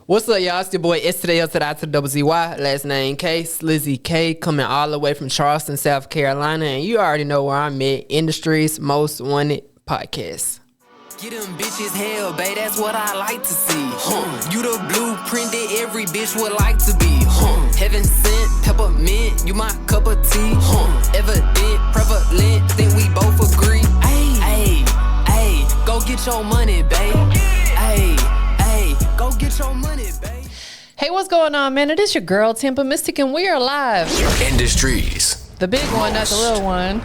What's up, y'all? It's your boy S to the L to the I to the double ZY. Last name K. Slizzy K, coming all the way from Charleston, South Carolina. And you already know where I'm at. Industry's Most Wanted Podcast. Get them bitches hell, babe, that's what I like to see. You the blueprint that every bitch would like to be. Heaven sent, peppermint, you my cup of tea. Evident, prevalent, think we both agree. Ayy, ayy, go get your money, babe. Ayy, go get your money, babe. Hey, what's going on, man? It is your girl, TampaMystic, and we are live. Industries. The big one, not the little one.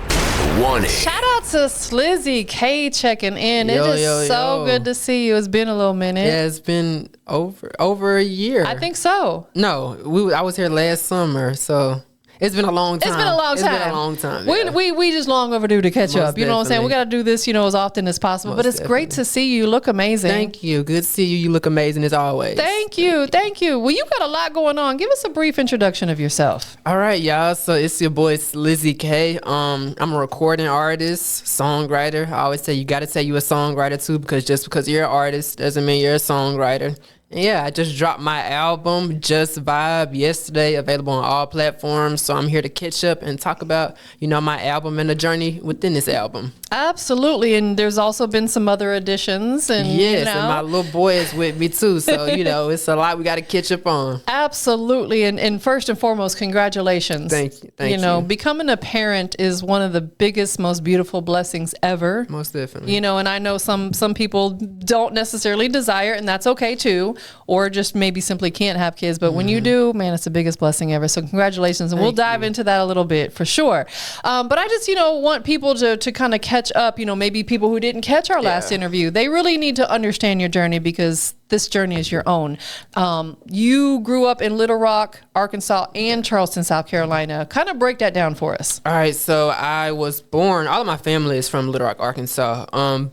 Wanted. Shout out to Slizzy K checking in. It is so good to see you. It's been a little minute. Yeah, it's been over a year. I think so. No, I was here last summer, so it's been a long time. It's been a long time. It's been a long time. Yeah. We just long overdue to catch up. You know what I'm saying? Definitely. We got to do this, as often as possible. But it's great to see you. You look amazing. Thank you. Good to see you. You look amazing as always. Thank you. Well, you got a lot going on. Give us a brief introduction of yourself. All right, y'all. So it's your boy Slizzy K. I'm a recording artist, songwriter. I always say you got to say you a songwriter too, because just because you're an artist doesn't mean you're a songwriter. And yeah, I just dropped my album, Just Vibe, yesterday, available on all platforms. So I'm here to catch up and talk about, my album and the journey within this album. Absolutely. And there's also been some other additions. And, yes, and my little boy is with me too. So, it's a lot we got to catch up on. Absolutely. And first and foremost, congratulations. Thank you. Becoming a parent is one of the biggest, most beautiful blessings ever. Most definitely. And I know some people don't necessarily desire, and that's okay too, or just maybe simply can't have kids. But when you do, man, it's the biggest blessing ever. So congratulations. And we'll dive into that a little bit for sure. But I just, want people to kind of catch up, maybe people who didn't catch our last interview. They really need to understand your journey, because this journey is your own. You grew up in Little Rock, Arkansas, and Charleston, South Carolina. Kind of break that down for us. All right, so I was born, all of my family is from Little Rock, Arkansas,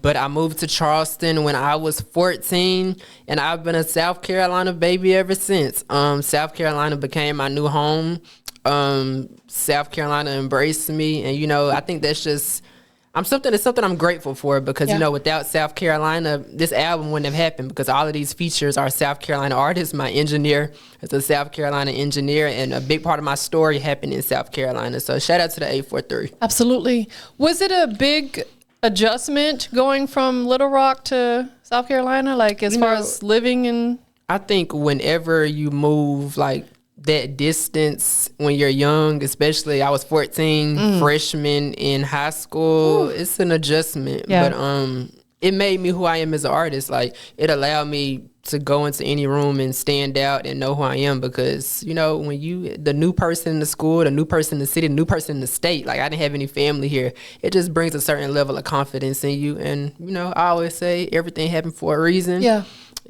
but I moved to Charleston when I was 14, and I've been a South Carolina baby ever since. South Carolina became my new home. South Carolina embraced me, and I think that's just... it's something I'm grateful for, because without South Carolina, this album wouldn't have happened, because all of these features are South Carolina artists. My engineer is a South Carolina engineer, and a big part of my story happened in South Carolina. So shout out to the 843. Absolutely. Was it a big adjustment going from Little Rock to South Carolina, as far as living in? I think whenever you move that distance when you're young, especially I was 14, freshman in high school, it's an adjustment. Yeah. But it made me who I am as an artist. It allowed me to go into any room and stand out and know who I am, because when you the new person in the school, the new person in the city, the new person in the state, I didn't have any family here, it just brings a certain level of confidence in you. And I always say everything happened for a reason. Yeah.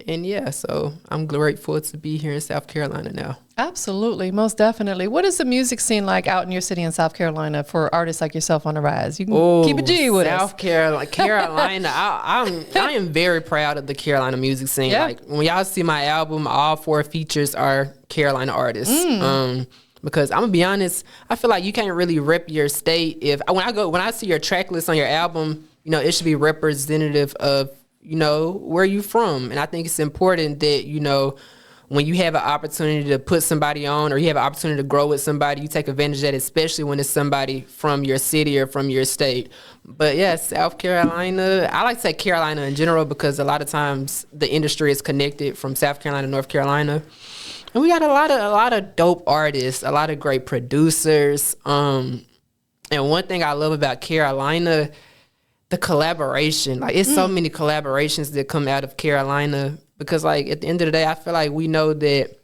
And so I'm grateful to be here in South Carolina now. Absolutely, most definitely. What is the music scene like out in your city in South Carolina for artists like yourself on the rise? You can keep it G with us. South Carolina. I am very proud of the Carolina music scene. Yeah. When y'all see my album, all 4 features are Carolina artists. Because I'm gonna be honest, I feel like you can't really rep your state when I see your track list on your album, it should be representative of where you from. And I think it's important that, when you have an opportunity to put somebody on, or you have an opportunity to grow with somebody, you take advantage of that, especially when it's somebody from your city or from your state. But yeah, South Carolina, I like to say Carolina in general, because a lot of times the industry is connected from South Carolina to North Carolina. And we got a lot of dope artists, a lot of great producers. And one thing I love about Carolina, the collaboration. It's so many collaborations that come out of Carolina, because at the end of the day, I feel like we know that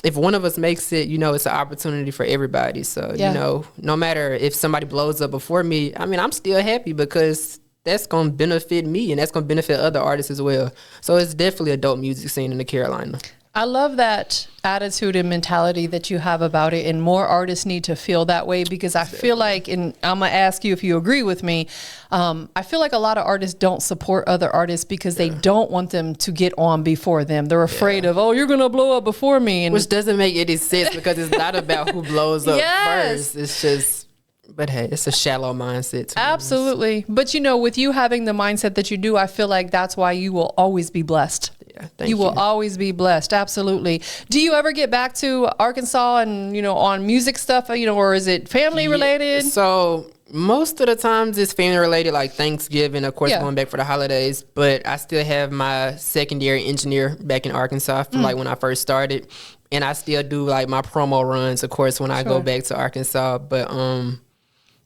if one of us makes it, it's an opportunity for everybody. So, no matter if somebody blows up before me, I'm still happy, because that's going to benefit me, and that's going to benefit other artists as well. So it's definitely a dope music scene in the Carolina. I love that attitude and mentality that you have about it, and more artists need to feel that way, because I feel like, and I'm going to ask you if you agree with me, I feel like a lot of artists don't support other artists because they don't want them to get on before them. They're afraid of, you're going to blow up before me. And which doesn't make any sense, because it's not about who blows up first. It's just... But hey, it's a shallow mindset. Absolutely. But with you having the mindset that you do, I feel like that's why you will always be blessed. Yeah, thank You you. will always be blessed. Absolutely. Do you ever get back to Arkansas and, on music stuff, or is it family related? So most of the times it's family related, like Thanksgiving, of course, going back for the holidays. But I still have my secondary engineer back in Arkansas from like when I first started. And I still do like my promo runs, of course, when I go back to Arkansas. But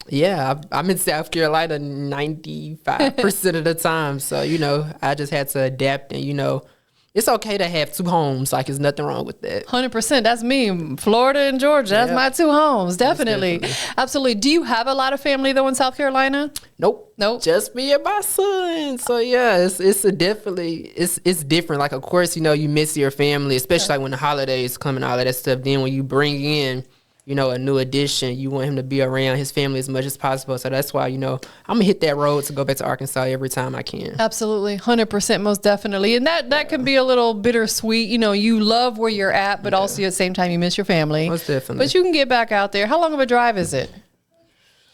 yeah, I'm in South Carolina 95% of the time. So, I just had to adapt and, it's okay to have two homes. Like, there's nothing wrong with that. 100%. That's me. Florida and Georgia. That's my two homes. Definitely. Absolutely. Do you have a lot of family, though, in South Carolina? Nope. Just me and my son. So, yeah, it's different. Like, of course, you miss your family, especially like when the holidays come and all of that stuff. Then when you bring in, a new addition, you want him to be around his family as much as possible. So that's why, I'm going to hit that road to go back to Arkansas every time I can. Absolutely. 100%, most definitely. And that can be a little bittersweet. You love where you're at, but also at the same time, you miss your family. Most definitely. But you can get back out there. How long of a drive is it?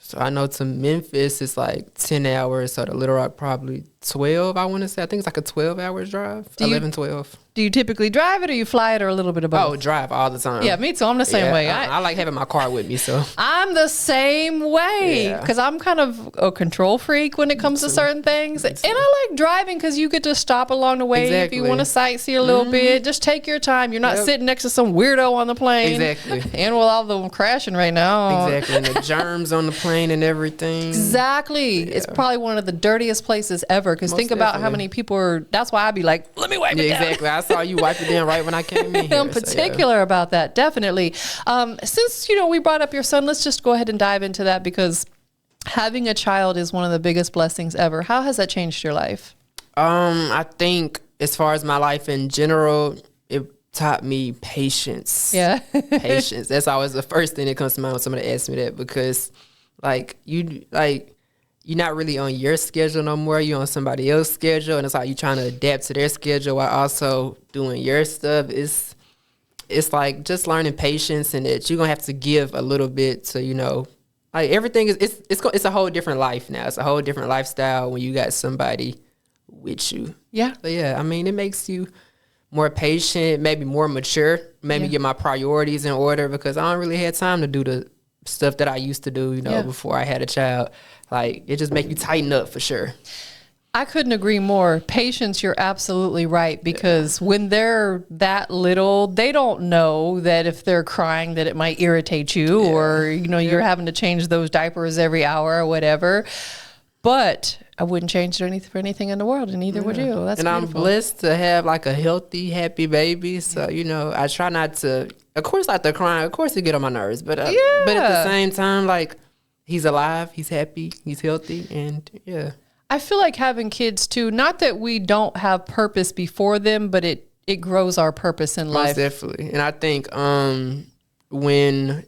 So I know to Memphis, it's like 10 hours. So to Little Rock, probably 12, I want to say. I think it's like a 12-hour drive, 12. Do you typically drive it or you fly it or a little bit of both? Oh, drive all the time. Yeah, me too. I'm the same way. I like having my car with me, so. I'm the same way because I'm kind of a control freak when it comes to certain things. And I like driving because you get to stop along the way. Exactly. If you want to sightsee a little bit, just take your time. You're not sitting next to some weirdo on the plane. Exactly. And with all the crashing right now. Exactly. And the germs on the plane and everything. Exactly. Yeah. It's probably one of the dirtiest places ever because think about how many people are. That's why I'd be like, let me wipe it down. Exactly. I saw you wipe it down right when I came in here. I'm particular about that, definitely. Since, we brought up your son, let's just go ahead and dive into that because having a child is one of the biggest blessings ever. How has that changed your life? I think as far as my life in general, it taught me patience. Yeah. Patience. That's always the first thing that comes to mind when somebody asks me that because, you're not really on your schedule no more. You're on somebody else's schedule, and it's like you're trying to adapt to their schedule while also doing your stuff. It's like just learning patience and that you're gonna have to give a little bit to everything is it's a whole different life now. It's a whole different lifestyle when you got somebody with you. Yeah. But yeah, it makes you more patient, maybe more mature, maybe get my priorities in order because I don't really have time to do the stuff that I used to do, before I had a child. Like, it just make you tighten up for sure. I couldn't agree more. Patience, you're absolutely right because when they're that little, they don't know that if they're crying that it might irritate you or, you're having to change those diapers every hour or whatever. But I wouldn't change it for anything in the world, and neither would you. That's and beautiful. I'm blessed to have like a healthy, happy baby. So, I try not to, of course, like the crying, of course, it get on my nerves. But at the same time, like, he's alive, he's happy, he's healthy, and yeah. I feel like having kids too, not that we don't have purpose before them, but it grows our purpose in life. Most definitely. And I think when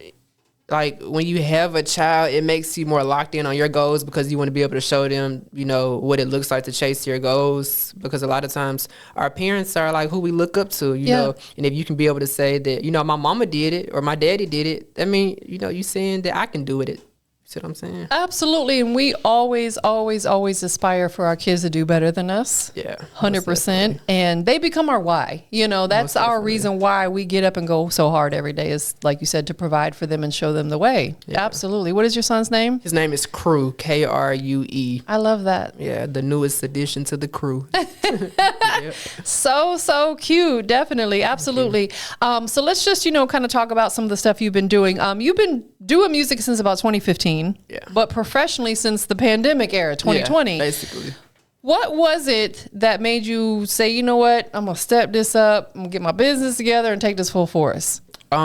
you have a child, it makes you more locked in on your goals because you want to be able to show them, what it looks like to chase your goals. Because a lot of times our parents are like who we look up to, you know. And if you can be able to say that, my mama did it or my daddy did it, I mean, you saying that I can do it. See what I'm saying? Absolutely. And we always, always, always aspire for our kids to do better than us. Yeah. 100%. And they become our why. That's our reason why we get up and go so hard every day is, like you said, to provide for them and show them the way. Yeah. Absolutely. What is your son's name? His name is Crew, Krue. I love that. Yeah, the newest addition to the crew. So cute. Definitely. Absolutely. So let's just, kind of talk about some of the stuff you've been doing. You've been doing music since about 2015. But professionally since the pandemic era, 2020. Yeah, basically. What was it that made you say, you know what, I'm going to step this up, I'm going to get my business together and take this full force? So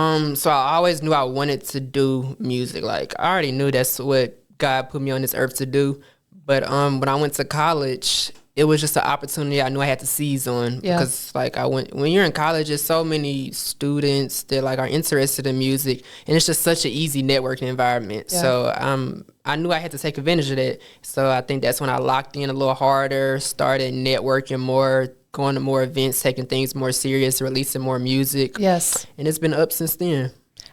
I always knew I wanted to do music. Like, I already knew that's what God put me on this earth to do. But when I went to college, it was just an opportunity I knew I had to seize on because when you're in college, there's so many students that are interested in music, and it's just such an easy networking environment. Yeah. So I knew I had to take advantage of that. So I think that's when I locked in a little harder, started networking more, going to more events, taking things more serious, releasing more music. Yes. And it's been up since then.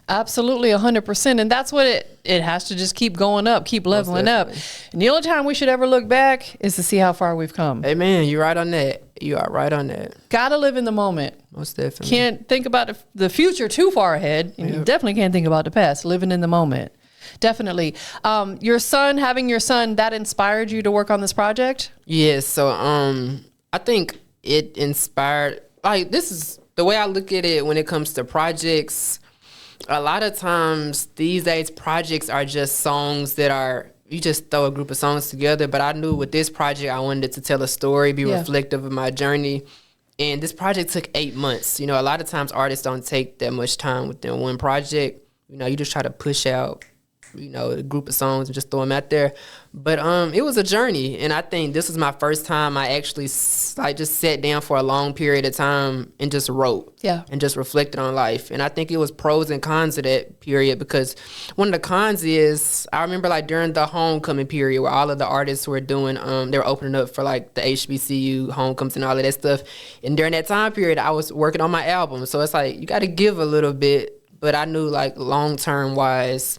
Absolutely, 100%. And that's what it has to just keep going up, keep leveling up. And the only time we should ever look back is to see how far we've come. Hey, man, you're right on that. You are right on that. Gotta live in the moment. Most definitely. Can't think about the future too far ahead. And you definitely can't think about the past. Living in the moment. Definitely. Having your son, that inspired you to work on this project? Yes. So I think it inspired, like, this is the way I look at it when it comes to projects. A lot of times these days, projects are just songs you just throw a group of songs together. But I knew with this project, I wanted it to tell a story, be reflective of my journey. And this project took 8 months. You know, a lot of times artists don't take that much time within one project. You know, you just try to push out, you know, a group of songs and just throw them out there. But it was a journey. And I think this was my first time I actually just sat down for a long period of time and just wrote. Yeah. And just reflected on life. And I think it was pros and cons of that period, because one of the cons is, I remember like during the homecoming period where all of the artists were doing, they were opening up for like the HBCU homecomings and all of that stuff. And during that time period, I was working on my album. So it's like, you got to give a little bit. But I knew like long-term wise,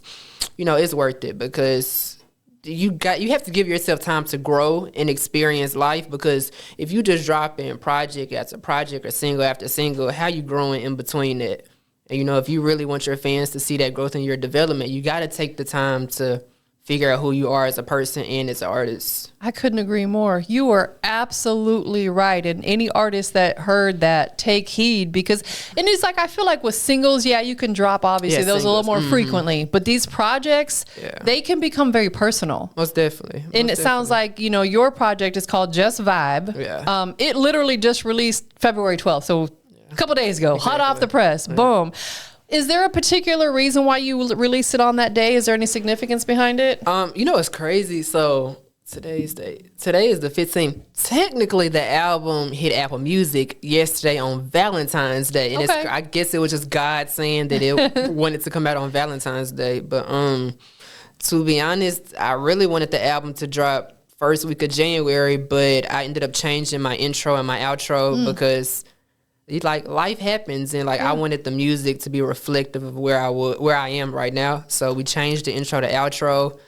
you know, it's worth it, because you have to give yourself time to grow and experience life, because if you just drop in project after project or single after single, how you growing in between that? And, you know, if you really want your fans to see that growth in your development, you got to take the time to figure out who you are as a person and as an artist. I couldn't agree more. You are absolutely right. And any artist that heard that, take heed, because, and it's like, I feel like with singles, you can drop obviously those a little more frequently, but these projects, they can become very personal. Most definitely. And it sounds like, you know, your project is called Just Vibe. Yeah. It literally just released February 12th. So a couple days ago, hot off the press, boom. Is there a particular reason why you released it on that day? Is there any significance behind it? You know, it's crazy. So today is the 15th. Technically, the album hit Apple Music yesterday on Valentine's Day. And I guess it was just God saying that it wanted to come out on Valentine's Day. But to be honest, I really wanted the album to drop first week of January, but I ended up changing my intro and my outro because like life happens, and like I wanted the music to be reflective of where I am right now. So we changed the intro to outro.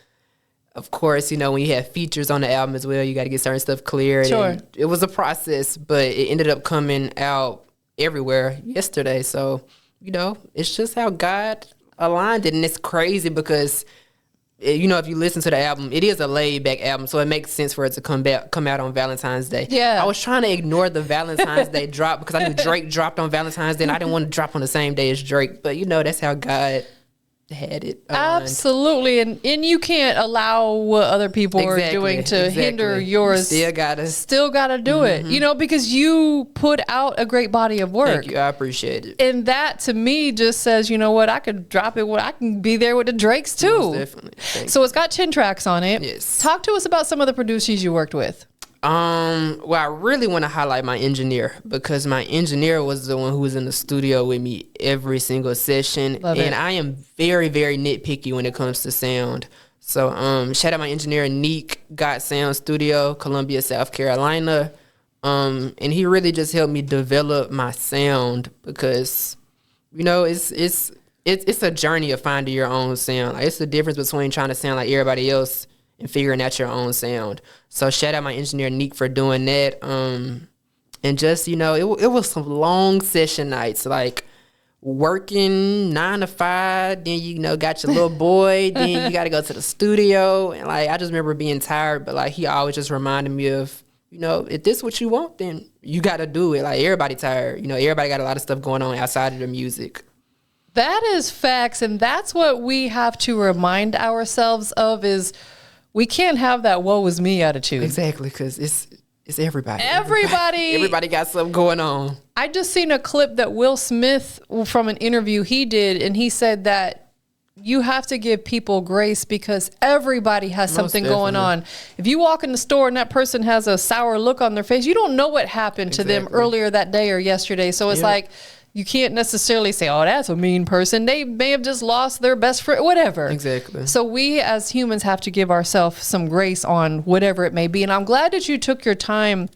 Of course, you know, when you have features on the album as well, you got to get certain stuff cleared. Sure. And it was a process, but it ended up coming out everywhere yesterday. So, you know, it's just how God aligned it, and it's crazy because, you know, if you listen to the album, it is a laid-back album, so it makes sense for it to come out on Valentine's Day. Yeah. I was trying to ignore the Valentine's Day drop because I knew Drake dropped on Valentine's Day, and I didn't want to drop on the same day as Drake. But, you know, that's how God had it. Absolutely. And you can't allow what other people are doing to hinder yours. You still gotta do it, you know, because you put out a great body of work. Thank you. I appreciate it. And that to me just says, you know what, I could drop it. I can be there with the Drakes too. Most definitely. So it's got 10 tracks on it. Yes. Talk to us about some of the producers you worked with. Well, I really want to highlight my engineer, because my engineer was the one who was in the studio with me every single session. Love it. And I am very, very nitpicky when it comes to sound. So shout out my engineer, Neek Got Sound Studio, Columbia, South Carolina. And he really just helped me develop my sound, because, you know, it's a journey of finding your own sound. Like, it's the difference between trying to sound like everybody else and figuring out your own sound. So shout out my engineer Neek for doing that. And just, you know, it was some long session nights, like working 9 to 5, then, you know, got your little boy, then you got to go to the studio. And like, I just remember being tired, but like, he always just reminded me of, you know, if this is what you want, then you got to do it. Like, everybody tired. You know, everybody got a lot of stuff going on outside of the music. That is facts. And that's what we have to remind ourselves of, is we can't have that woe is me attitude. Exactly, because it's everybody. Everybody got something going on. I just seen a clip that Will Smith, from an interview he did, and he said that you have to give people grace because everybody has something going on. If you walk in the store and that person has a sour look on their face, you don't know what happened to them earlier that day or yesterday. So it's like, you can't necessarily say, oh, that's a mean person. They may have just lost their best friend, whatever. Exactly. So we as humans have to give ourselves some grace on whatever it may be. And I'm glad that you took your time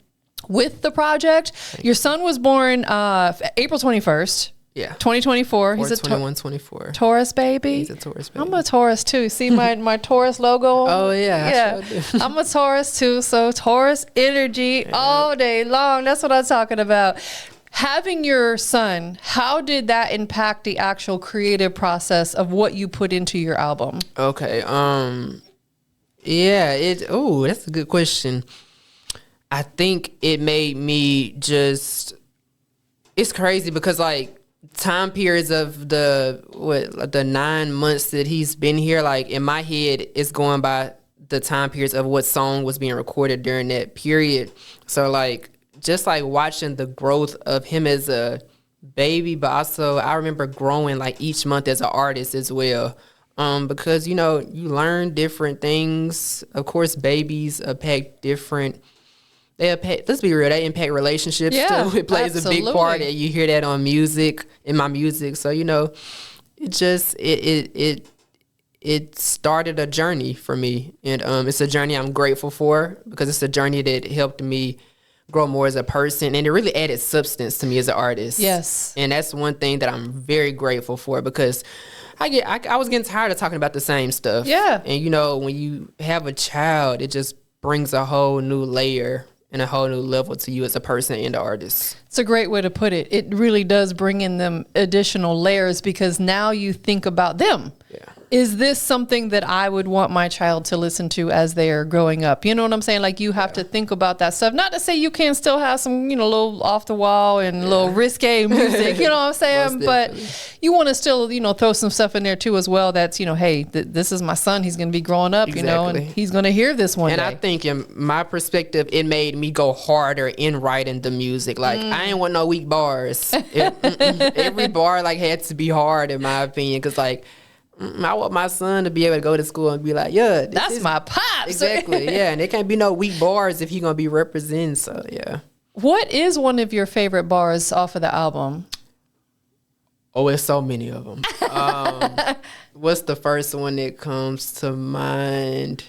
with the project. Your son was born April 21st. Yeah. 2024. He's a 21, 24. Taurus baby. He's a Taurus baby. I'm a Taurus too. See my Taurus logo? Oh, yeah. Yeah. I'm a Taurus too. So Taurus energy all day long. That's what I'm talking about. Having your son, how did that impact the actual creative process of what you put into your album? Okay. Yeah, that's a good question. I think it made me just, it's crazy because like time periods of the 9 months that he's been here, like in my head, it's going by the time periods of what song was being recorded during that period. So like, just like watching the growth of him as a baby, but also I remember growing like each month as an artist as well. Because, you know, you learn different things. Of course, babies impact different. Let's be real, they impact relationships too. It plays a big part, and you hear that on music, in my music. So, you know, it just, it started a journey for me. And it's a journey I'm grateful for because it's a journey that helped me grow more as a person, and it really added substance to me as an artist. Yes. And that's one thing that I'm very grateful for because I was getting tired of talking about the same stuff. Yeah. And, you know, when you have a child, it just brings a whole new layer and a whole new level to you as a person and an artist. It's a great way to put it. It really does bring in them additional layers because now you think about them. Yeah. Is this something that I would want my child to listen to as they are growing up? You know what I'm saying? Like you have to think about that stuff. Not to say you can't still have some, you know, little off the wall and little risque music, you know what I'm saying? But you want to still, you know, throw some stuff in there too as well. That's, you know, hey, this is my son. He's going to be growing up, you know, and he's going to hear this one day. And I think in my perspective, it made me go harder in writing the music. Like I ain't want no weak bars. Every bar like had to be hard in my opinion. Cause like, I want my son to be able to go to school and be like, yeah, that's my pops. Exactly, yeah. And there can't be no weak bars if he's going to be represented, so yeah. What is one of your favorite bars off of the album? Oh, it's so many of them. What's the first one that comes to mind?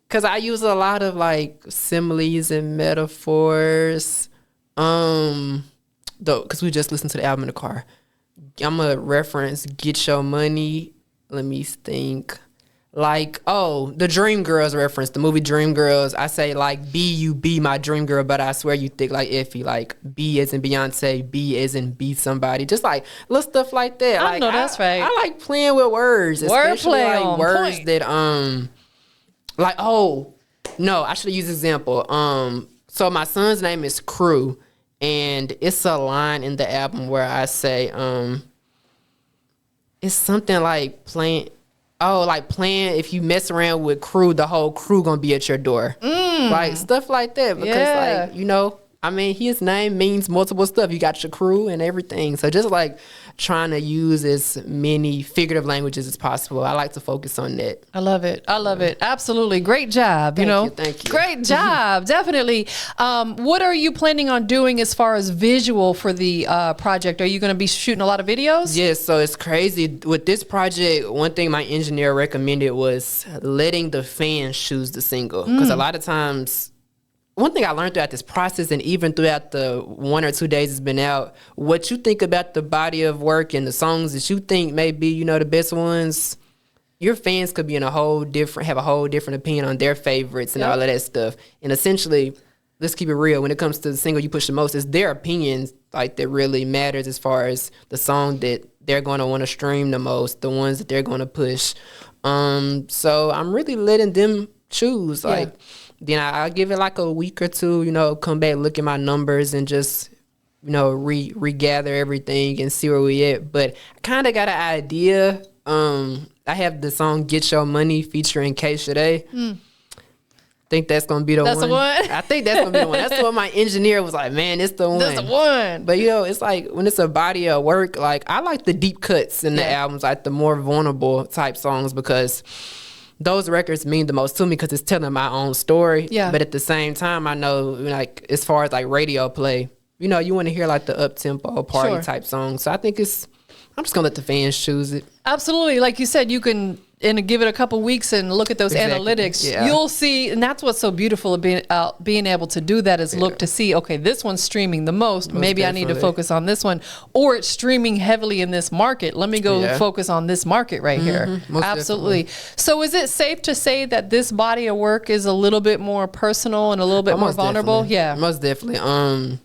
Because I use a lot of, like, similes and metaphors. Because we just listened to the album in the car. I'm going to reference Get Your Money. Let me think. Like, the Dream Girls reference, the movie Dream Girls. I say, like, you be my dream girl, but I swear you think like Effie. Like, B as in Beyonce, B as in be somebody. Just, like, little stuff like that. I know that's right. I like playing with words. Especially, Wordplay like, on words point. that, like, no, I should have used an example. So my son's name is Crew, and it's a line in the album where I say, it's something like playing, if you mess around with crew, the whole crew gonna be at your door. Like stuff like that. Because like, you know, I mean, his name means multiple stuff. You got your crew and everything. So just like trying to use as many figurative languages as possible. I like to focus on that. I love it. I love it. Absolutely. Great job. Thank you. Great job. Definitely. What are you planning on doing as far as visual for the project? Are you going to be shooting a lot of videos? Yes. So it's crazy. With this project, one thing my engineer recommended was letting the fans choose the single. Because a lot of times, one thing I learned throughout this process and even throughout the 1 or 2 days it's been out, what you think about the body of work and the songs that you think may be, you know, the best ones, your fans could be have a whole different opinion on their favorites and all of that stuff. And essentially, let's keep it real, when it comes to the single you push the most, it's their opinions like that really matters as far as the song that they're going to want to stream the most, the ones that they're going to push. So I'm really letting them choose. Like, then I'll give it like a week or two, you know, come back, look at my numbers and just, you know, regather everything and see where we at. But I kind of got an idea. I have the song Get Your Money featuring K. Sade. I think that's going to be the one. That's the one? I think that's going to be the one. That's what my engineer was like, man, it's the one. That's the one. But, you know, it's like when it's a body of work, like I like the deep cuts in the albums, like the more vulnerable type songs because those records mean the most to me because it's telling my own story. Yeah. But at the same time, I know, like, as far as like radio play, you know, you want to hear like the up tempo party type songs. So I think I'm just gonna let the fans choose it. Absolutely. Like you said, you can and give it a couple weeks and look at those analytics, you'll see, and that's what's so beautiful of being able to do that is look to see, okay, this one's streaming the most. Maybe definitely. I need to focus on this one, or it's streaming heavily in this market. Let me go focus on this market right here. Most absolutely. Definitely. So is it safe to say that this body of work is a little bit more personal and a little bit more vulnerable? Definitely. Yeah, most definitely.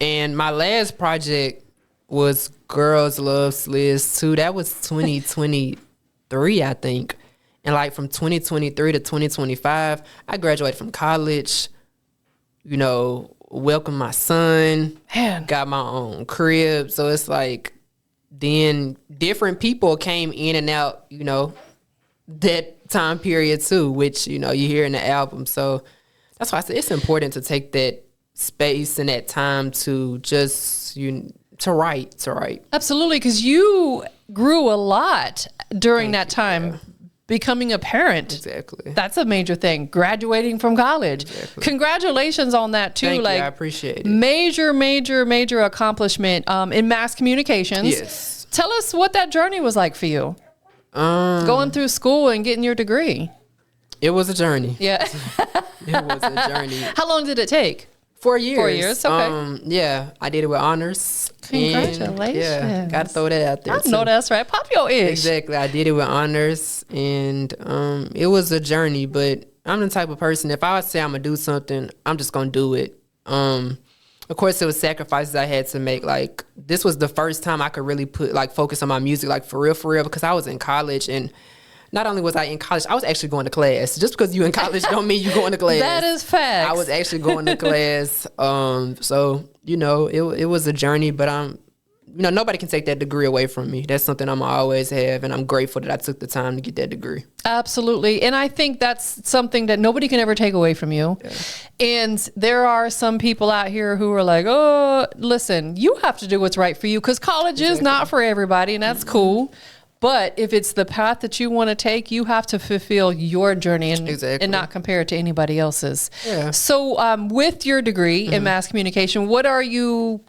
And my last project was Girls Love Sliz 2. That was 2023, I think. And like from 2023 to 2025, I graduated from college, you know, welcomed my son, got my own crib. So it's like then different people came in and out, you know, that time period too, which, you know, you hear in the album. So that's why I said it's important to take that space and that time to just, to write. Absolutely, because you grew a lot during that time, becoming a parent. Exactly. That's a major thing. Graduating from college. Exactly. Congratulations on that too. Thank you, I appreciate it. Major accomplishment in mass communications. Yes. Tell us what that journey was like for you. Going through school and getting your degree. It was a journey. Yeah. It was a journey. How long did it take? 4 years. 4 years, okay. Yeah, I did it with honors. Congratulations. Gotta throw that out there. I know that's right. Pop your ish. Exactly. I did it with honors, and it was a journey, but I'm the type of person, if I say I'm gonna do something, I'm just gonna do it. Of course, there was sacrifices I had to make. Like, this was the first time I could really focus on my music, like for real, because I was in college, and not only was I in college, I was actually going to class. Just because you in college don't mean you going to class. That is facts. I was actually going to class. So, you know, it was a journey, but you know, nobody can take that degree away from me. That's something I'm always have, and I'm grateful that I took the time to get that degree. Absolutely. And I think that's something that nobody can ever take away from you. Yeah. And there are some people out here who are like, oh, listen, you have to do what's right for you, because college is not for everybody, and that's cool. But if it's the path that you want to take, you have to fulfill your journey and not compare it to anybody else's. Yeah. So with your degree in mass communication, what are you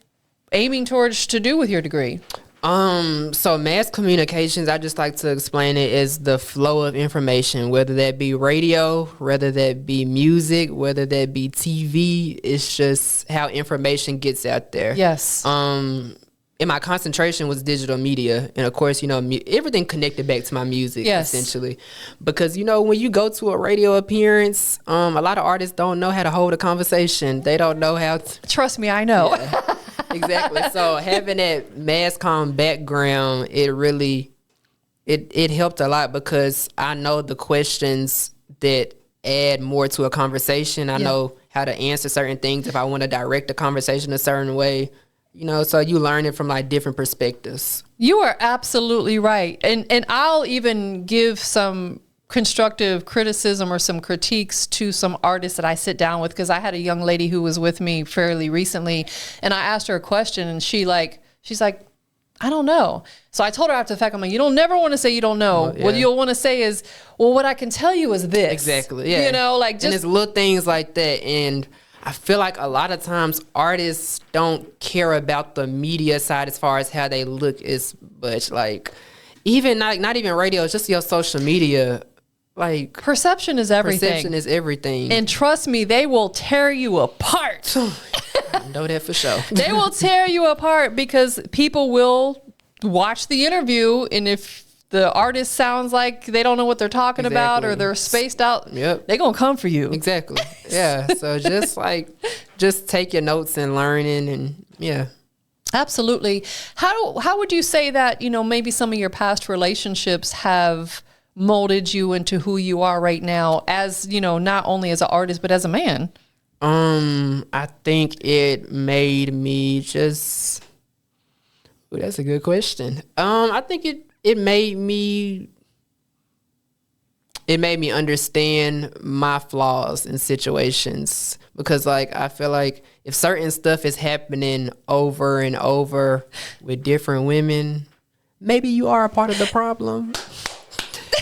aiming towards to do with your degree? So mass communications, I just like to explain it as the flow of information, whether that be radio, whether that be music, whether that be TV. It's just how information gets out there. Yes. And my concentration was digital media. And of course, you know, everything connected back to my music, essentially. Because, you know, when you go to a radio appearance, a lot of artists don't know how to hold a conversation. They don't know how to. Trust me, I know. Yeah, exactly. So having that mass comm background, it really, it helped a lot, because I know the questions that add more to a conversation. I know how to answer certain things if I want to direct a conversation a certain way. You know, so you learn it from like different perspectives. You are absolutely right. And I'll even give some constructive criticism or some critiques to some artists that I sit down with, because I had a young lady who was with me fairly recently, and I asked her a question, and she's like, I don't know. So I told her after the fact, I'm like, you don't never want to say you don't know. Well, what you'll want to say is, well, what I can tell you is this. Exactly. Yeah. You know, like just. And it's little things like that. And I feel like a lot of times artists don't care about the media side as far as how they look as much. Like, even not even radio, it's just your social media. Like, perception is everything. Perception is everything. And trust me, they will tear you apart. I know that for sure. They will tear you apart, because people will watch the interview, and if the artist sounds like they don't know what they're talking about, or they're spaced out, they're going to come for you. Exactly. Yeah. So just take your notes and learning, and Absolutely. How would you say that, you know, maybe some of your past relationships have molded you into who you are right now, as, you know, not only as an artist, but as a man? I think it made me just, that's a good question. I think it made me understand my flaws in situations, because like I feel like if certain stuff is happening over and over with different women, maybe you are a part of the problem.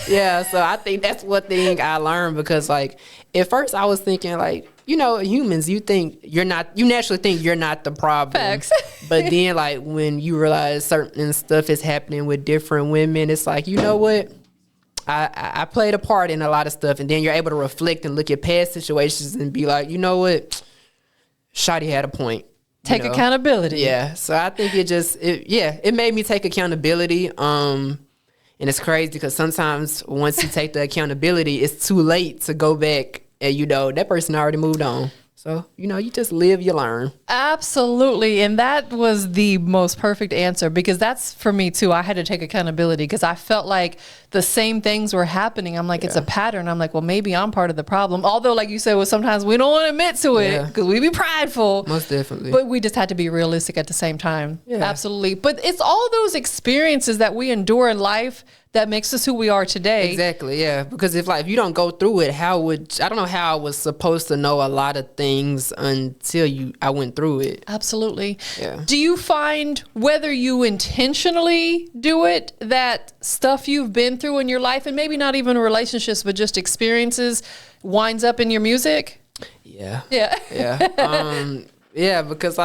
Yeah, so I think that's one thing I learned, because like at first I was thinking like, you know, humans, you naturally think you're not the problem. Facts. But then like when you realize certain stuff is happening with different women, it's like, you know what? I played a part in a lot of stuff, and then you're able to reflect and look at past situations and be like, you know what, Shotty had a point. Take accountability. Yeah. So I think it made me take accountability. And it's crazy because sometimes once you take the accountability, it's too late to go back and, that person already moved on. So, you just live, you learn. Absolutely. And that was the most perfect answer, because that's for me too. I had to take accountability because I felt like the same things were happening. I'm like, it's a pattern. I'm like, well, maybe I'm part of the problem. Although, like you said, well, sometimes we don't want to admit to it because we be prideful. Most definitely. But we just had to be realistic at the same time. Yeah. Absolutely. But it's all those experiences that we endure in life that makes us who we are today. Exactly, yeah. Because if you don't go through it, I don't know how I was supposed to know a lot of things until I went through it. Absolutely. Yeah. Do you find, whether you intentionally do it, that stuff you've been through in your life, and maybe not even relationships, but just experiences, winds up in your music? Yeah. Yeah. Yeah. Yeah, because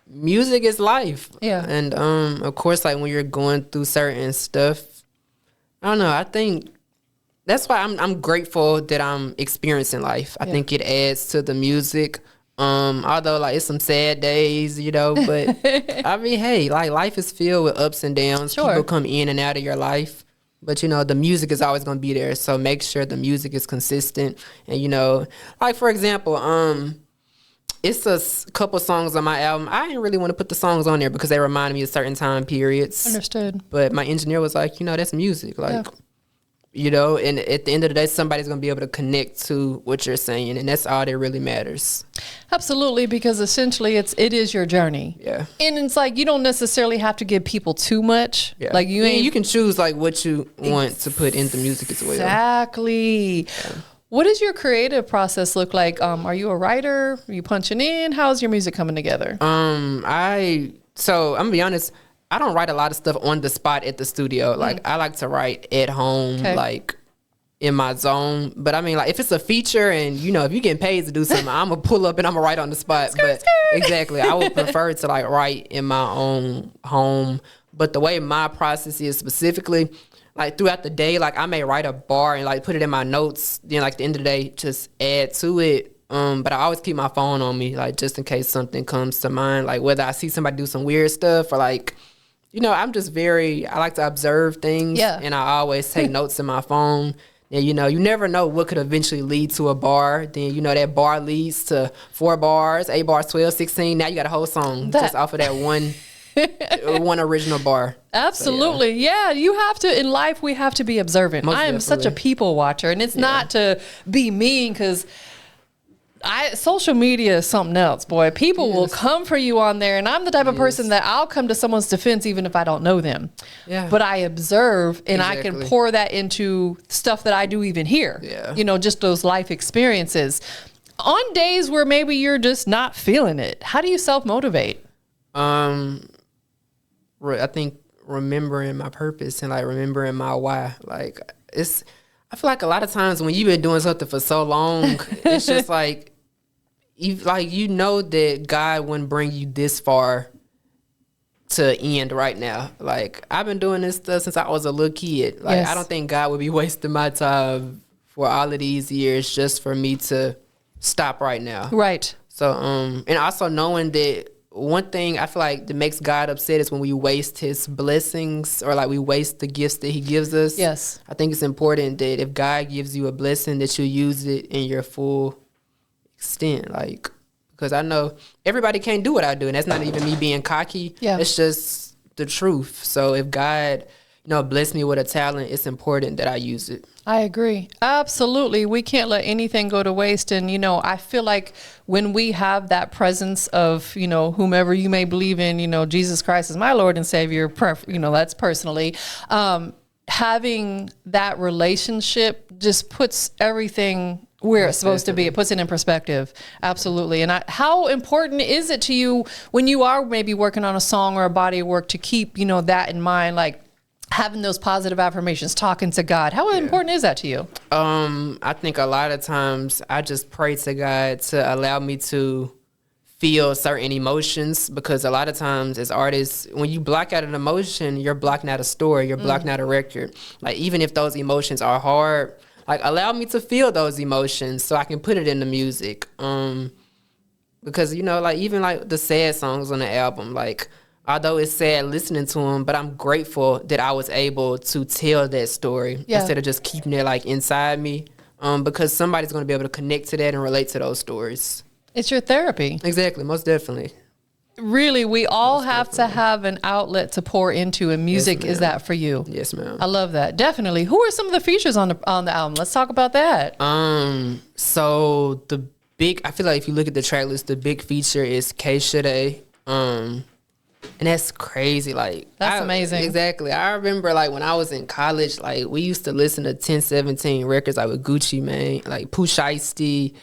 music is life. Yeah. And of course, when you're going through certain stuff, I don't know. I think that's why I'm grateful that I'm experiencing life. I think it adds to the music. Although it's some sad days, but I mean, hey, life is filled with ups and downs. Sure. People come in and out of your life, but the music is always going to be there. So make sure the music is consistent. And for example, it's a couple songs on my album. I didn't really want to put the songs on there because they remind me of certain time periods. Understood. But my engineer was like, that's music. And at the end of the day, somebody's going to be able to connect to what you're saying. And that's all that really matters. Absolutely, because essentially it is your journey. Yeah. And it's you don't necessarily have to give people too much. Yeah. You can choose what you want to put into music as well. Exactly. Yeah. What does your creative process look like? Are you a writer? Are you punching in? How's your music coming together? I'm gonna be honest, I don't write a lot of stuff on the spot at the studio. I like to write at home, in my zone. But I mean, if it's a feature and if you're getting paid to do something, I'm gonna pull up and I'm gonna write on the spot. Exactly, I would prefer to write in my own home. But the way my process is specifically, throughout the day, I may write a bar and put it in my notes. Then at the end of the day, just add to it. But I always keep my phone on me, just in case something comes to mind. Whether I see somebody do some weird stuff or I'm just I like to observe things. Yeah. And I always take notes in my phone. And you never know what could eventually lead to a bar. Then that bar leads to 4 bars, 8 bars, 12, 16. Now you got a whole song just off of that one. One original bar. Absolutely. So, yeah, you have to, in life, we have to be observant. I am such a people watcher, and it's not to be mean, because social media is something else, boy. People will come for you on there, and I'm the type of person that I'll come to someone's defense even if I don't know them. Yeah. But I observe, and I can pour that into stuff that I do even here. Yeah. Just those life experiences. On days where maybe you're just not feeling it, how do you self-motivate? I think remembering my purpose and remembering my why. I feel a lot of times when you've been doing something for so long, it's just that God wouldn't bring you this far to end right now. I've been doing this stuff since I was a little kid. I don't think God would be wasting my time for all of these years just for me to stop right now. Right. So and also knowing that one thing I feel that makes God upset is when we waste his blessings or we waste the gifts that he gives us. Yes. I think it's important that if God gives you a blessing, that you use it in your full extent. Because I know everybody can't do what I do, and that's not even me being cocky. Yeah. It's just the truth. So if God, bless me with a talent, it's important that I use it. I agree. Absolutely. We can't let anything go to waste. And, I feel like when we have that presence of, whomever you may believe in, Jesus Christ is my Lord and Savior, that's personally, having that relationship just puts everything where it's supposed to be. It puts it in perspective. Absolutely. And how important is it to you when you are maybe working on a song or a body of work to keep, that in mind, having those positive affirmations, talking to God? How important is that to you? I think a lot of times I just pray to God to allow me to feel certain emotions, because a lot of times as artists, when you block out an emotion, you're blocking out a story, you're blocking out a record. Like, even if those emotions are hard, like, allow me to feel those emotions so I can put it in the music. Because, you know, like, even like the sad songs on the album, like, although it's sad listening to them, but I'm grateful that I was able to tell that story instead of just keeping it like inside me. Because somebody's going to be able to connect to that and relate to those stories. It's your therapy. Exactly, most definitely. Really, we all have to have an outlet to pour into, and music is that for you. Yes, ma'am. I love that. Definitely. Who are some of the features on the album? Let's talk about that. So I feel like if you look at the track list, the big feature is K Shade. And that's crazy. Like, that's amazing. Exactly. I remember like when I was in college, like we used to listen to 1017 records, like with Gucci Mane, like Pooh Shiesty.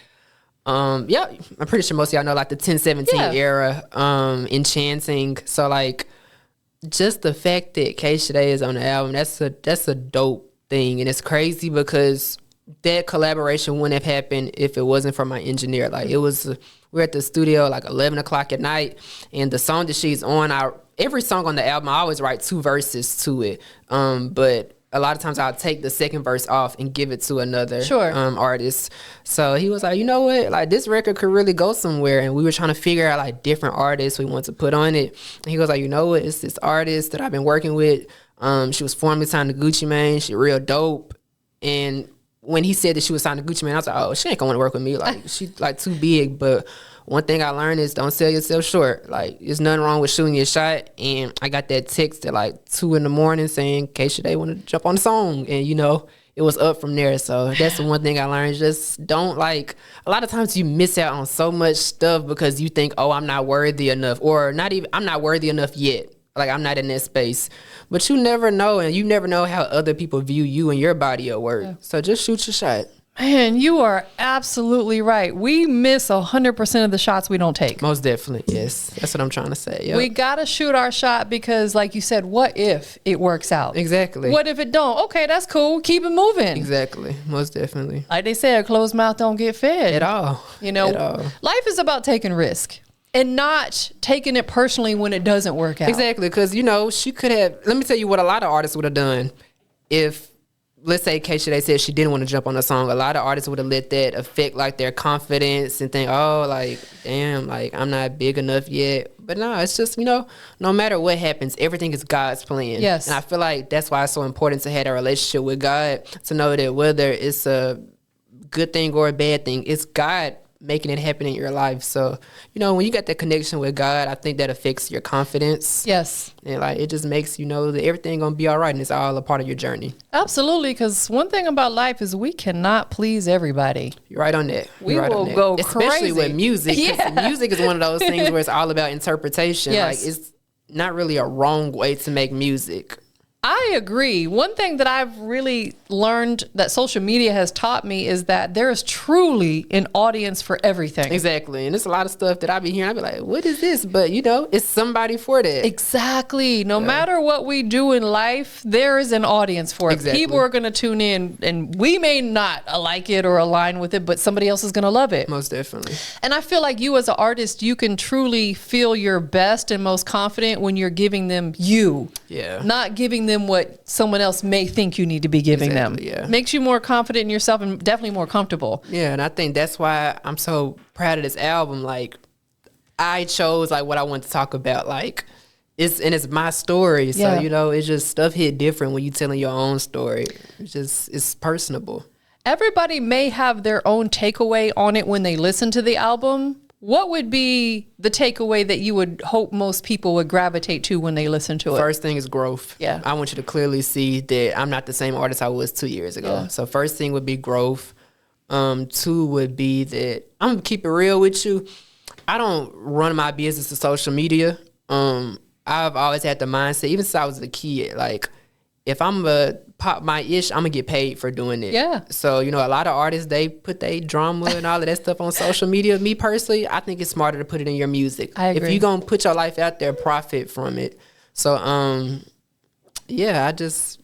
Yeah, I'm pretty sure most of y'all know like the 1017 era, Enchanting. So like just the fact that K Shade is on the album, that's a dope thing. And it's crazy because that collaboration wouldn't have happened if it wasn't for my engineer. Like we were at the studio like 11 o'clock at night, and the song that she's on, every song on the album, I always write 2 verses to it. But a lot of times I'll take the second verse off and give it to another artist. So he was like, you know what, like this record could really go somewhere. And we were trying to figure out like different artists we want to put on it. And he was like, you know what, it's this artist that I've been working with. She was formerly signed to Gucci Mane. She real dope. And when he said that she was signed to Gucci Mane, I was like, oh, she ain't gonna want to work with me. Like, she like too big. But one thing I learned is don't sell yourself short. Like, there's nothing wrong with shooting your shot. And I got that text at like 2 a.m. saying, K Shade want to jump on the song. And, you know, it was up from there. So that's the one thing I learned. Just don't, like, a lot of times you miss out on so much stuff because you think, oh, I'm not worthy enough. Or not even, I'm not worthy enough yet. Like, I'm not in that space. But you never know, and you never know how other people view you and your body of work. Yeah. So just shoot your shot. Man, you are absolutely right. We miss 100% of the shots we don't take. Most definitely, yes. That's what I'm trying to say. Yep. We got to shoot our shot because, like you said, what if it works out? Exactly. What if it don't? Okay, that's cool. Keep it moving. Exactly. Most definitely. Like they say, a closed mouth don't get fed. At all. You know, life is about taking risk. And not taking it personally when it doesn't work out. Exactly, because, you know, she could have... Let me tell you what a lot of artists would have done. If, let's say, K Shade said she didn't want to jump on a song, a lot of artists would have let that affect, like, their confidence and think, oh, like, damn, like, I'm not big enough yet. But no, it's just, you know, no matter what happens, everything is God's plan. Yes. And I feel like that's why it's so important to have a relationship with God, to know that whether it's a good thing or a bad thing, it's God making it happen in your life. So, you know, when you got that connection with God, I think that affects your confidence. Yes. And like, it just makes you know that everything gonna be all right, and it's all a part of your journey. Absolutely, because one thing about life is we cannot please everybody. You're right on that. We will go especially crazy. With music. Yeah. Music is one of those things where it's all about interpretation. Yes. Like, it's not really a wrong way to make music. I agree. One thing that I've really learned that social media has taught me is that there is truly an audience for everything. Exactly. And there's a lot of stuff that I be hearing. I be like, what is this? But, you know, it's somebody for that. Exactly. No matter what we do in life, there is an audience for it. Exactly. People are going to tune in, and we may not like it or align with it, but somebody else is going to love it. Most definitely. And I feel like you as an artist, you can truly feel your best and most confident when you're giving them you. Yeah. Not giving them what someone else may think you need to be giving them. Yeah. Makes you more confident in yourself and definitely more comfortable. Yeah, and I think that's why I'm so proud of this album. Like, I chose like what I want to talk about. Like, it's my story. So, you know, it's just stuff hit different when you telling your own story. It's personable. Everybody may have their own takeaway on it when they listen to the album. What would be the takeaway that you would hope most people would gravitate to when they listen to it? First thing is growth. Yeah. I want you to clearly see that I'm not the same artist I was 2 years ago. Yeah. So first thing would be growth. 2 would be that I'm going to keep it real with you. I don't run my business to social media. I've always had the mindset, even since I was a kid, like, if I'm a pop my ish, I'm gonna get paid for doing it. Yeah. So, you know, a lot of artists, they put their drama and all of that stuff on social media. Me personally, I think it's smarter to put it in your music. I agree. If you're gonna put your life out there, profit from it. So, yeah, I just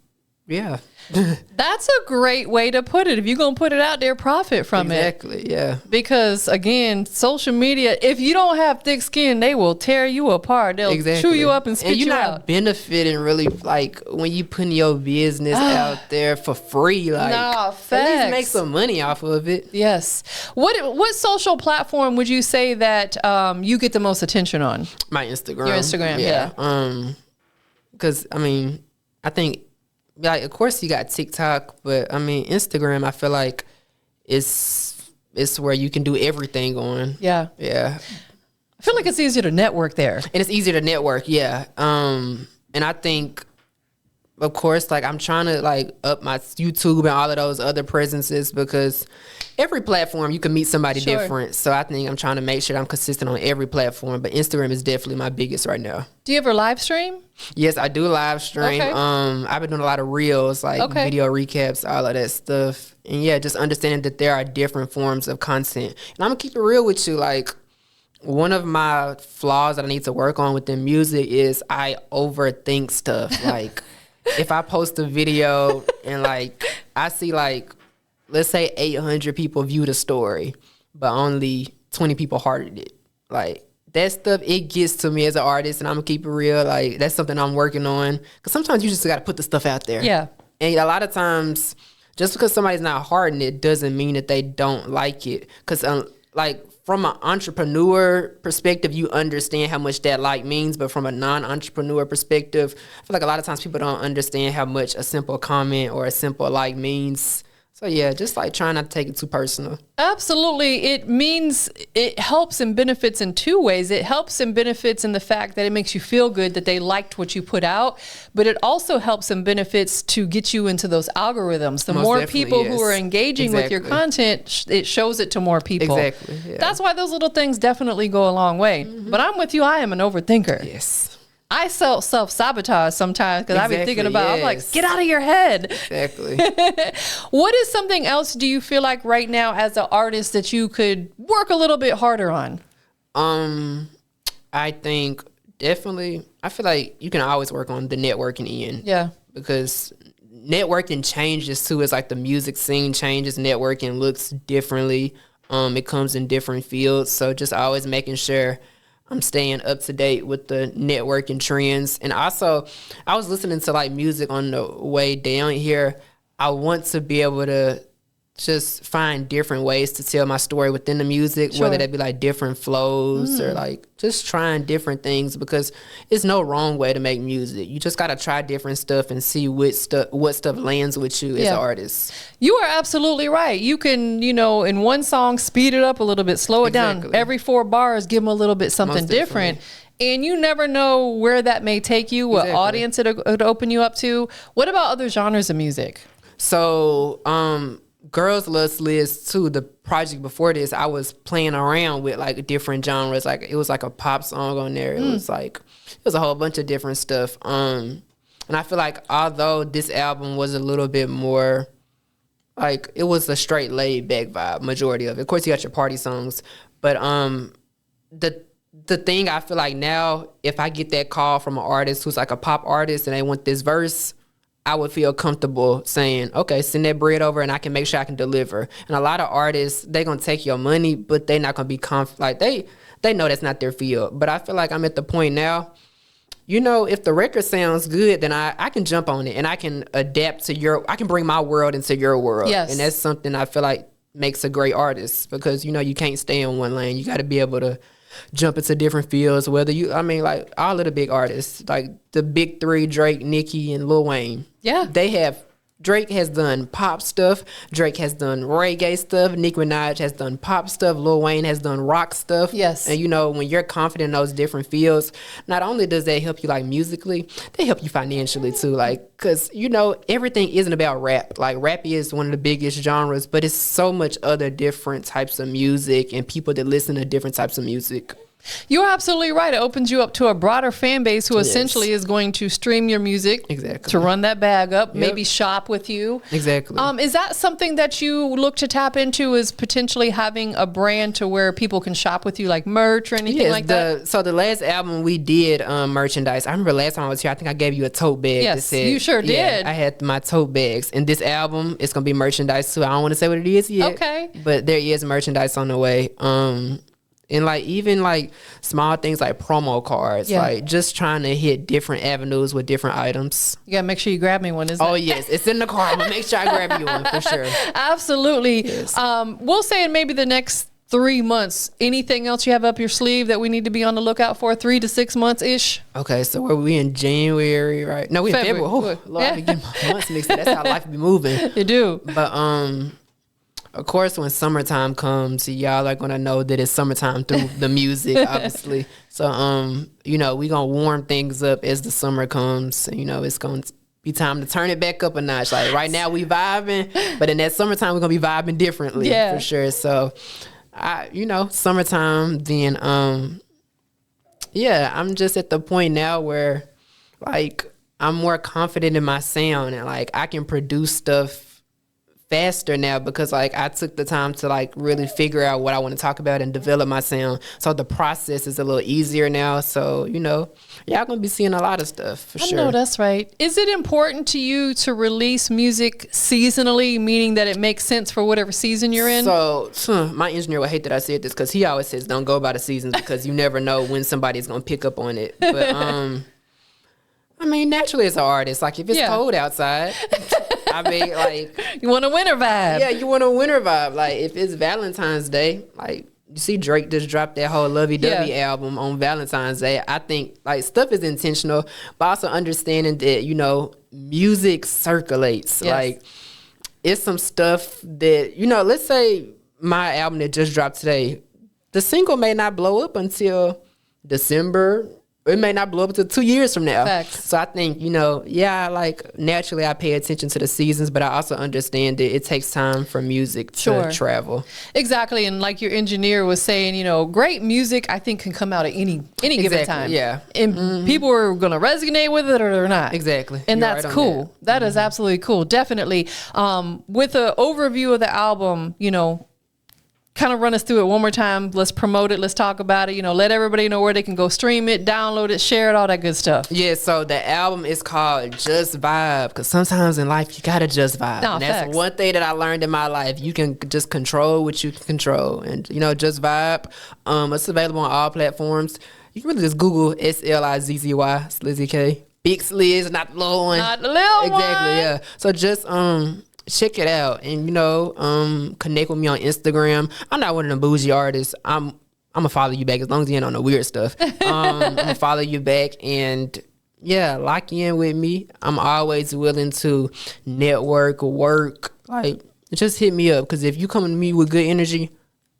Yeah. That's a great way to put it. If you're going to put it out there, profit from it. Exactly, yeah. Because again, social media, if you don't have thick skin, they will tear you apart. They'll chew you up and spit and you you're not out. benefiting really, like when you putting your business out there for free. Like, Nah, at facts. least make some money off of it. Yes. What social platform would you say that you get the most attention on? My Instagram. Your Instagram, yeah. Because I mean, I think, like, of course you got TikTok, but I mean, Instagram, I feel like it's where you can do everything on. Yeah. Yeah. I feel like it's easier to network there. And it's easier to network, yeah. And I think, of course, like, I'm trying to, like, up my YouTube and all of those other presences, because every platform you can meet somebody Sure. different. So I think I'm trying to make sure I'm consistent on every platform, but Instagram is definitely my biggest right now. Do you ever live stream? Yes, I do live stream. Okay. I've been doing a lot of reels, like video recaps, all of that stuff. And yeah, just understanding that there are different forms of content. And I'm gonna keep it real with you. Like, one of my flaws that I need to work on within music is I overthink stuff. Like, if I post a video and, like, I see, like, let's say 800 people view the story, but only 20 people hearted it. Like, that stuff, it gets to me as an artist, and I'm gonna keep it real. Like, that's something I'm working on. Because sometimes you just gotta put the stuff out there. Yeah. And a lot of times, just because somebody's not hearting it doesn't mean that they don't like it. Because, like, from an entrepreneur perspective, you understand how much that like means, but from a non-entrepreneur perspective, I feel like a lot of times people don't understand how much a simple comment or a simple like means. So yeah, just like trying not to take it too personal. Absolutely. It helps and benefits in two ways. It helps and benefits in the fact that it makes you feel good that they liked what you put out, but it also helps and benefits to get you into those algorithms. The Most more definitely, people yes. who are engaging with your Exactly. content, it shows it to more people. Exactly, yeah. That's why those little things definitely go a long way. But I'm with you. I am an overthinker. Yes. I self-sabotage sometimes because I've been thinking Exactly, about, I'm like, yes. get out of your head. Exactly. What is something else do you feel like right now as an artist that you could work a little bit harder on? I think definitely, I feel like you can always work on the networking end. Yeah. Because networking changes too. It's like the music scene changes, networking looks differently. It comes in different fields. So just always making sure I'm staying up to date with the networking trends. And also, I was listening to, like, music on the way down here. I want to be able to just find different ways to tell my story within the music, Sure. whether that be like different flows or like just trying different things, because it's no wrong way to make music. You just got to try different stuff and see what stuff lands with you as an artist. You are absolutely right. You can, in one song, speed it up a little bit, slow it down. Exactly. Every 4 bars, give them a little bit something Most different. definitely. And you never know where that may take you, what Exactly. audience it'll open you up to. What about other genres of music? So, Girls Love Sliz too. The project before this, I was playing around with like different genres. Like, it was like a pop song on there. It was a whole bunch of different stuff. And I feel like although this album was a little bit more, like, it was a straight laid back vibe, majority of it. Of course, you got your party songs, but the thing I feel like now, if I get that call from an artist who's like a pop artist and they want this verse, I would feel comfortable saying, okay, send that bread over and I can make sure I can deliver. And a lot of artists, they gonna take your money, but they not gonna be they know that's not their field. But I feel like I'm at the point now, if the record sounds good, then I can jump on it and I can adapt to I can bring my world into your world. Yes. And that's something I feel like makes a great artist, because, you can't stay in one lane. You gotta be able to jump into different fields, like all of the big artists, like the big 3, Drake, Nicki, and Lil Wayne. Yeah. Drake has done pop stuff. Drake has done reggae stuff. Nicki Minaj has done pop stuff. Lil Wayne has done rock stuff. Yes. And when you're confident in those different fields, not only does that help you like musically, they help you financially too. Like, cause everything isn't about rap. Like, rap is one of the biggest genres, but it's so much other different types of music and people that listen to different types of music. You're absolutely right. It opens you up to a broader fan base who essentially is going to stream your music, to run that bag up, maybe shop with you. Exactly. Is that something that you look to tap into, is potentially having a brand to where people can shop with you, like merch or anything like that? So the last album we did merchandise. I remember last time I was here, I think I gave you a tote bag. Yes, that said, you sure did. I had my tote bags. And this album, it's going to be merchandise too. I don't want to say what it is yet. Okay. But there is merchandise on the way. And like even like small things like promo cards, like just trying to hit different avenues with different items. You gotta make sure you grab me one. Yes, it's in the car. I'm gonna make sure I grab you one for sure. Absolutely. Yes. We'll say in maybe the next 3 months. Anything else you have up your sleeve that we need to be on the lookout for? 3 to 6 months ish. Okay, so were we in January, right? No, we in February. Oh, Lord, I be getting my months mixed up. That's how life be moving. You do. But of course, when summertime comes, y'all are gonna know that it's summertime through the music, obviously. So, we gonna warm things up as the summer comes. It's gonna be time to turn it back up a notch. Like right now, we vibing, but in that summertime, we're gonna be vibing differently, for sure. So, summertime. Then, I'm just at the point now where, like, I'm more confident in my sound and like I can produce stuff faster now because like I took the time to like really figure out what I want to talk about and develop my sound. So the process is a little easier now. So, y'all gonna be seeing a lot of stuff for sure. I know that's right. Is it important to you to release music seasonally, meaning that it makes sense for whatever season you're in? So my engineer would hate that I said this because he always says don't go by the seasons because you never know when somebody's gonna pick up on it. But I mean, naturally as an artist, like if it's cold outside, I mean, like... You want a winter vibe. Yeah, you want a winter vibe. Like, if it's Valentine's Day, like, you see Drake just dropped that whole Lovey-Dovey album on Valentine's Day. I think, like, stuff is intentional, but also understanding that, music circulates. Yes. Like, it's some stuff that, let's say my album that just dropped today, the single may not blow up until December. It may not blow up until 2 years from now. Facts. So I think, like naturally I pay attention to the seasons, but I also understand that it takes time for music to travel. Exactly. And like your engineer was saying, great music I think can come out at any given time. Yeah. And people are going to resonate with it or they're not. Exactly. And that's cool. That is absolutely cool. Definitely. With an overview of the album, kind of run us through it one more time. Let's promote it. Let's talk about it. Let everybody know where they can go stream it, download it, share it, all that good stuff. Yeah, so the album is called Just Vibe because sometimes in life you gotta just vibe. No, and that's one thing that I learned in my life. You can just control what you can control. And, Just Vibe. It's available on all platforms. You can really just Google Slizzy, Slizzy K. Big Sliz, not the little one. Not the little one. Exactly, yeah. So just... check it out and connect with me on Instagram. I'm not one of them bougie artists. I'm gonna follow you back as long as you ain't on the weird stuff. I'm gonna follow you back and lock in with me. I'm always willing to network, work. Like just hit me up because if you come to me with good energy,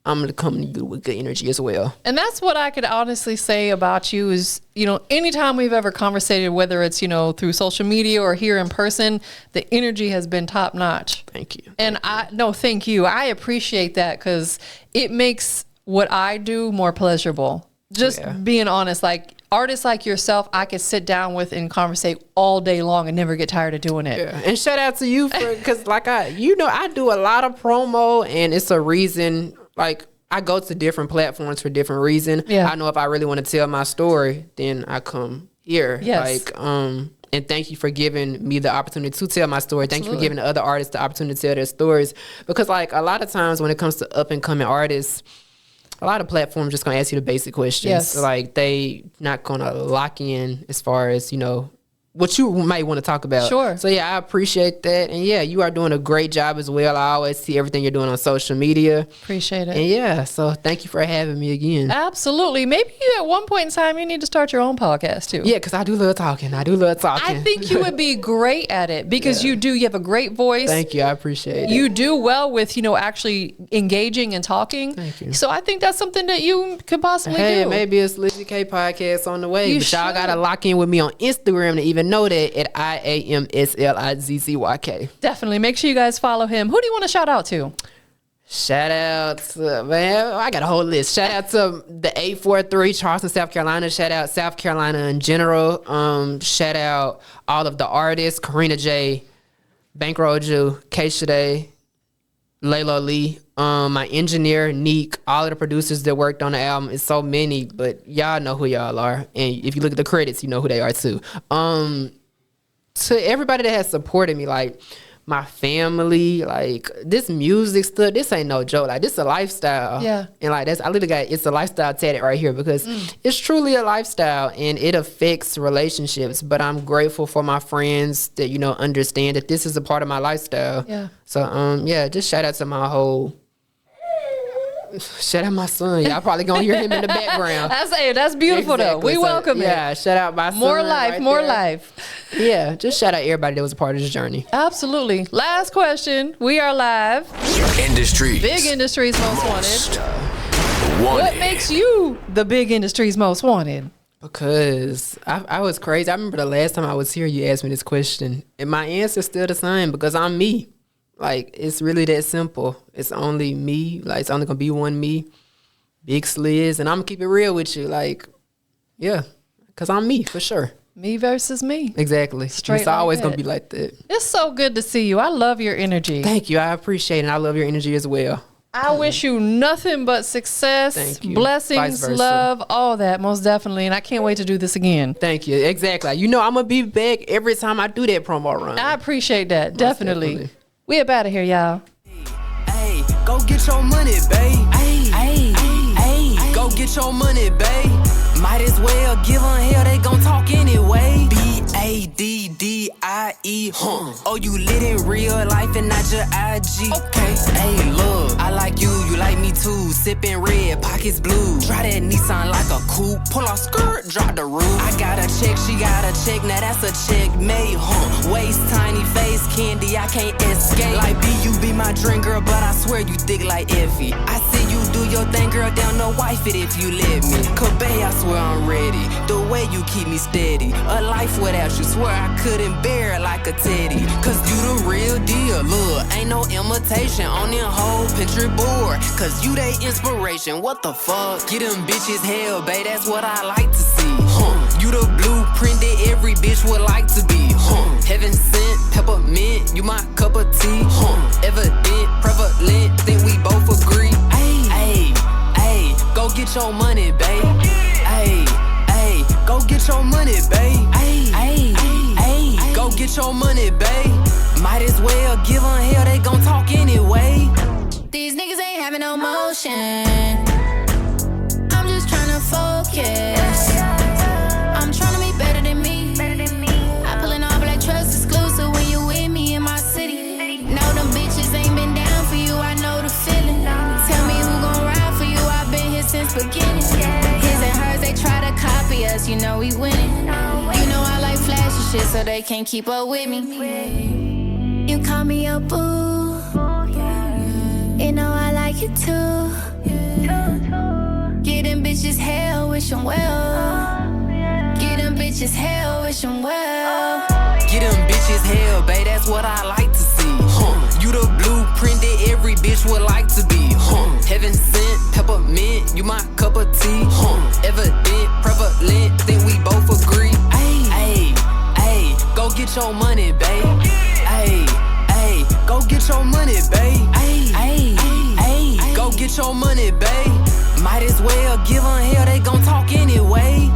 I'm going to come to you with good energy as well. And that's what I could honestly say about you is, anytime we've ever conversated, whether it's, through social media or here in person, the energy has been top notch. Thank you. And thank you. I appreciate that because it makes what I do more pleasurable. Just being honest, like artists like yourself, I could sit down with and conversate all day long and never get tired of doing it. Yeah. And shout out to you because like I do a lot of promo and it's a reason. Like, I go to different platforms for different reasons. Yeah. I know if I really want to tell my story, then I come here. Yes. Like, and thank you for giving me the opportunity to tell my story. Thank you for giving the other artists the opportunity to tell their stories. Because, like, a lot of times when it comes to up-and-coming artists, a lot of platforms just going to ask you the basic questions. Yes. Like, they not going to lock in as far as, what you might want to talk about. Sure. So, I appreciate that. And, you are doing a great job as well. I always see everything you're doing on social media. Appreciate it. And, so thank you for having me again. Absolutely. Maybe at one point in time, you need to start your own podcast, too. Yeah, because I do love talking. I think you would be great at it because you have a great voice. Thank you. I appreciate it. You do well with, actually engaging and talking. Thank you. So I think that's something that you could possibly do. Hey, maybe a Slizzy K podcast on the way. But y'all got to lock in with me on Instagram to even know that at IAMSLIZZYK. Definitely. Make sure you guys follow him. Who do you want to shout out to? Shout out to, man, I got a whole list. Shout out to the 843, Charleston, South Carolina. Shout out South Carolina in general. Shout out all of the artists, Karina J, Bankroll Jew, Keisha Day, Layla Lee, my engineer, Neek, all of the producers that worked on the album. It's so many, but y'all know who y'all are. And if you look at the credits, you know who they are too. To everybody that has supported me, like, my family, like, this music stuff, this ain't no joke. Like, this is a lifestyle. Yeah. And like, I literally got, it's a lifestyle tatted right here because it's truly a lifestyle and it affects relationships. But I'm grateful for my friends that, you know, understand that this is a part of my lifestyle. Yeah. So, yeah, just shout out to my whole, shout out my son. Y'all probably gonna hear him in the background. That's beautiful though. We welcome it. Yeah, shout out my son. More life, right more there. life. Yeah, just shout out everybody that was a part of this journey. Absolutely. Last question. We are live. Industries. Big Industries Most Wanted. Wanted. What makes you the Big Industries Most Wanted? Because I was crazy. I remember the last time I was here, you asked me this question, and my answer's still the same because I'm me. Like, it's really that simple. It's only me. Like, it's only gonna be one me, Big Sliz, and I'm gonna keep it real with you. Like, yeah, because I'm me for sure. Me versus me. Exactly. Straight It's always like gonna that. be like that. It's so good to see you. I love your energy. Thank you. I appreciate it. And I love your energy as well. I wish you nothing but success, Thank you. blessings, Vice versa. love, all that, most definitely. And I can't wait to do this again. Thank you. Exactly. You know, I'm gonna be back every time I do that promo run. I appreciate that. Definitely. We up out of here, y'all. Hey, go get your money, babe. Hey, go get your money, babe. Might as well give them hell, they gon' talk anyway. BADDIE, Oh, you lit in real life and not your IG. Okay, hey, look, I like you like me too. Sippin' red, pockets blue. Try that Nissan like a coupe. Pull off skirt, drop the roof. I got a check, she got a check, now that's a checkmate, Waist tiny, face candy, I can't escape. Like B, you be my drink, girl, but I swear you thick like Effie. I see you do your thing, girl, down no wife it if you let me. Kobe, I swear I'm ready. The way you keep me steady. A life without you, swear I couldn't bear it like a teddy. Cause you the real deal, look, ain't no imitation on them whole picture board. Cause you they inspiration, what the fuck? Get them bitches hell, babe, that's what I like to see. You the blueprint that every bitch would like to be. Heaven sent, peppermint, you my cup of tea. Evident, prevalent, think we both agree. Ayy, go get your money, babe. Ayy, go get your money, babe. Ayy, go get your money, babe. Might as well give them hell, they gon' talk anyway. These niggas ain't having no motion. I'm just tryna focus. I'm tryna be better than me. I pull in all black trucks exclusive when you with me in my city. Know them bitches ain't been down for you, I know the feeling. Tell me who gon' ride for you, I've been here since beginning. His and hers, they try to copy us, you know we winning. You know I like flashy shit, so they can't keep up with me. You call me your boo. You know I like it too. Get them bitches hell, wish them well. Get them bitches hell, wish them well. Get them bitches hell, babe, that's what I like to see. You the blueprint that every bitch would like to be. Heaven sent, peppermint, you my cup of tea. Evident, prevalent, think we both agree. Ayy, go get your money, babe. Ayy, go get your money, babe. Ayy, go get your money, babe. Might as well give them hell, they gon' talk anyway.